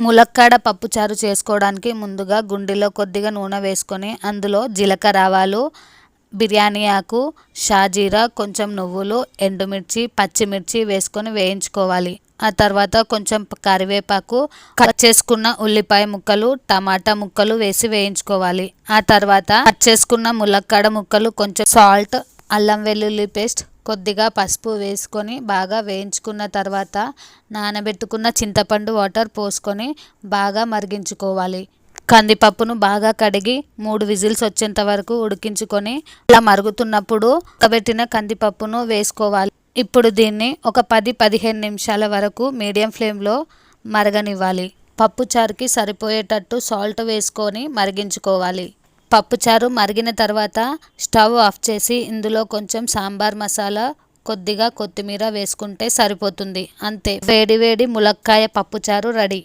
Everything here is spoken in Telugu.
ములక్కాడ పప్పుచారు చేసుకోవడానికి ముందుగా గుండిలో కొద్దిగా నూనె వేసుకొని అందులో జీలకర్ర ఆవాలు, బిర్యానీ ఆకు, షాజీరా, కొంచెం నువ్వులు, ఎండుమిర్చి, పచ్చిమిర్చి వేసుకొని వేయించుకోవాలి. ఆ తర్వాత కొంచెం కరివేపాకు, కట్ చేసుకున్న ఉల్లిపాయ ముక్కలు, టమాటా ముక్కలు వేసి వేయించుకోవాలి. ఆ తర్వాత కట్ చేసుకున్న ములక్కాడ ముక్కలు, కొంచెం సాల్ట్, అల్లం వెల్లుల్లి పేస్ట్, కొద్దిగా పసుపు వేసుకొని బాగా వేయించుకున్న తర్వాత నానబెట్టుకున్న చింతపండు వాటర్ పోసుకొని బాగా మరిగించుకోవాలి. కందిపప్పును బాగా కడిగి 3 విజిల్స్ వచ్చేంత వరకు ఉడికించుకొని ఇలా మరుగుతున్నప్పుడు ఉడకబెట్టిన కందిపప్పును వేసుకోవాలి. ఇప్పుడు దీన్ని ఒక 10-15 నిమిషాల వరకు మీడియం ఫ్లేమ్లో మరగనివ్వాలి. పప్పుచారుకి సరిపోయేటట్టు సాల్ట్ వేసుకొని మరిగించుకోవాలి. పప్పుచారు మరిగిన తర్వాత స్టవ్ ఆఫ్ చేసి ఇందులో కొంచెం సాంబార్ మసాలా, కొద్దిగా కొత్తిమీర వేసుకుంటే సరిపోతుంది. అంతే, వేడి వేడి ములక్కాయ పప్పుచారు రెడీ.